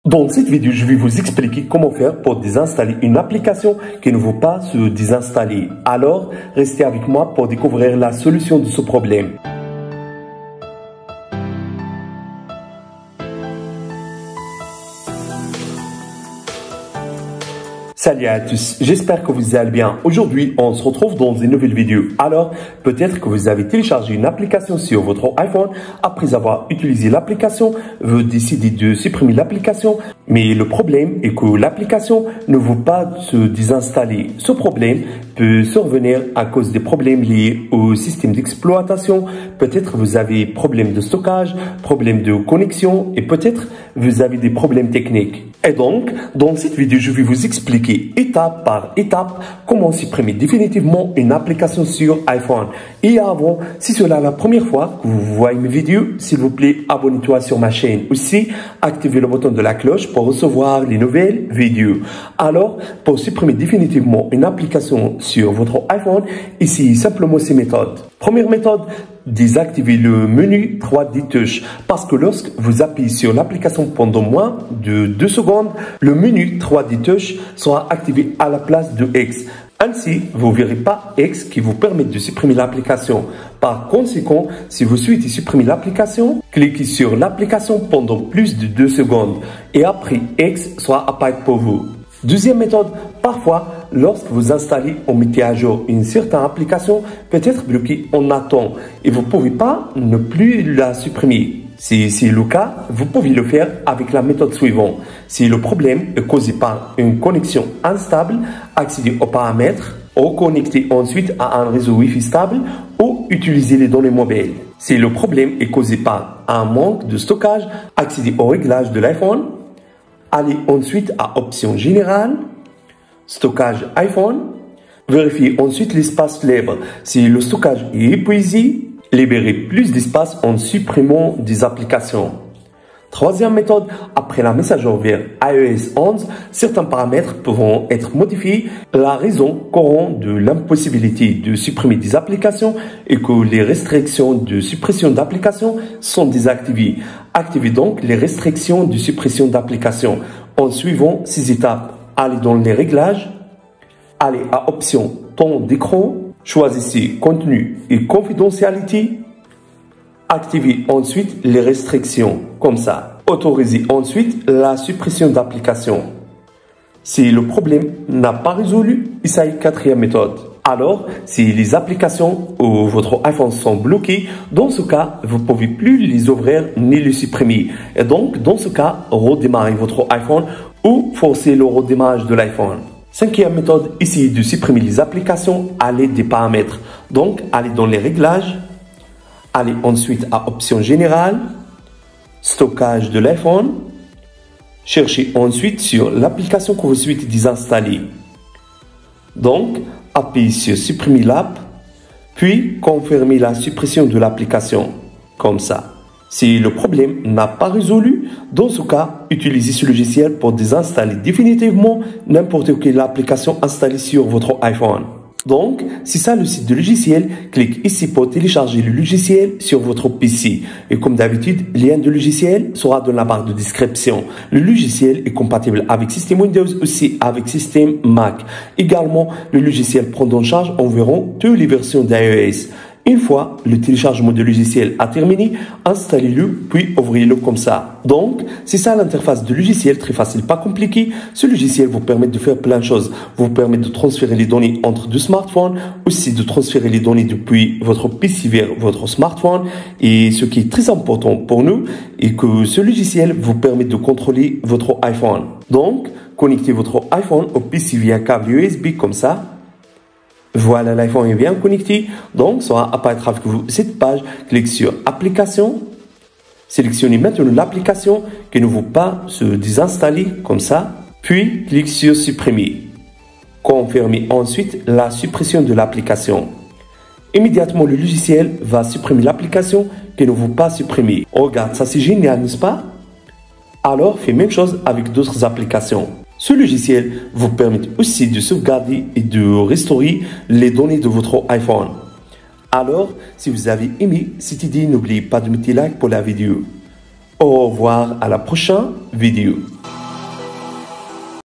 Dans cette vidéo, je vais vous expliquer comment faire pour désinstaller une application qui ne veut pas se désinstaller. Alors, restez avec moi pour découvrir la solution de ce problème. Salut à tous, j'espère que vous allez bien. Aujourd'hui, on se retrouve dans une nouvelle vidéo. Alors, peut-être que vous avez téléchargé une application sur votre iPhone. Après avoir utilisé l'application, vous décidez de supprimer l'application. Mais le problème est que l'application ne veut pas se désinstaller. Ce problème peut survenir à cause des problèmes liés au système d'exploitation. Peut-être vous avez problème de stockage, problème de connexion et peut-être vous avez des problèmes techniques. Et donc, dans cette vidéo, je vais vous expliquer étape par étape comment supprimer définitivement une application sur iPhone. Et avant, si c'est la première fois que vous voyez mes vidéos, s'il vous plaît, abonnez-toi sur ma chaîne. Aussi, activez le bouton de la cloche pour recevoir les nouvelles vidéos. Alors, pour supprimer définitivement une application sur votre iPhone, ici simplement ces méthodes. Première méthode, désactivez le menu 3D Touch parce que lorsque vous appuyez sur l'application pendant moins de 2 secondes, le menu 3D Touch sera activé à la place de X. Ainsi, vous ne verrez pas X qui vous permet de supprimer l'application. Par conséquent, si vous souhaitez supprimer l'application, cliquez sur l'application pendant plus de 2 secondes et après X sera apparu pour vous. Deuxième méthode, parfois, lorsque vous installez ou mettez à jour une certaine application, peut être bloquée en attente et vous ne pouvez pas ne plus la supprimer. Si c'est le cas, vous pouvez le faire avec la méthode suivante. Si le problème est causé par une connexion instable, accédez aux paramètres, ou connectez ensuite à un réseau Wi-Fi stable ou utilisez les données mobiles. Si le problème est causé par un manque de stockage, accédez aux réglages de l'iPhone. Allez ensuite à Options générales, Stockage iPhone. Vérifiez ensuite l'espace libre. Si le stockage est épuisé, libérez plus d'espace en supprimant des applications. Troisième méthode, après la mise à jour vers iOS 11, certains paramètres pourront être modifiés. La raison courante de l'impossibilité de supprimer des applications est que les restrictions de suppression d'applications sont désactivées. Activez donc les restrictions de suppression d'applications. En suivant ces étapes, allez dans les réglages, allez à Options temps d'écran, choisissez Contenu et confidentialité. Activez ensuite les restrictions, comme ça. Autorisez ensuite la suppression d'applications. Si le problème n'a pas résolu, essayez quatrième méthode. Alors, si les applications ou votre iPhone sont bloquées, dans ce cas, vous ne pouvez plus les ouvrir ni les supprimer. Et donc, dans ce cas, redémarrez votre iPhone ou forcez le redémarrage de l'iPhone. Cinquième méthode, essayez de supprimer les applications à l'aide des paramètres. Donc, allez dans les réglages. Allez ensuite à Options générales, Stockage de l'iPhone. Cherchez ensuite sur l'application que vous souhaitez désinstaller. Donc, appuyez sur Supprimer l'app, puis confirmez la suppression de l'application, comme ça. Si le problème n'a pas résolu, dans ce cas, utilisez ce logiciel pour désinstaller définitivement n'importe quelle application installée sur votre iPhone. Donc, c'est ça le site de logiciel. Cliquez ici pour télécharger le logiciel sur votre PC. Et comme d'habitude, le lien de logiciel sera dans la barre de description. Le logiciel est compatible avec système Windows, aussi avec système Mac. Également, le logiciel prend en charge environ toutes les versions d'iOS. Une fois le téléchargement du logiciel a terminé, installez-le puis ouvrez-le comme ça. Donc, c'est ça l'interface du logiciel, très facile, pas compliqué. Ce logiciel vous permet de faire plein de choses. Vous permet de transférer les données entre deux smartphones, aussi de transférer les données depuis votre PC vers votre smartphone. Et ce qui est très important pour nous est que ce logiciel vous permet de contrôler votre iPhone. Donc, connectez votre iPhone au PC via câble USB comme ça. Voilà, l'iPhone est bien connecté, donc ça va apparaître avec vous cette page. Cliquez sur Applications, sélectionnez maintenant l'application qui ne veut pas se désinstaller comme ça, puis cliquez sur Supprimer. Confirmez ensuite la suppression de l'application. Immédiatement, le logiciel va supprimer l'application qui ne veut pas supprimer. Regarde, ça c'est génial, n'est-ce pas? Alors, faites même chose avec d'autres applications. Ce logiciel vous permet aussi de sauvegarder et de restaurer les données de votre iPhone. Alors, si vous avez aimé cette idée, n'oubliez pas de mettre like pour la vidéo. Au revoir à la prochaine vidéo.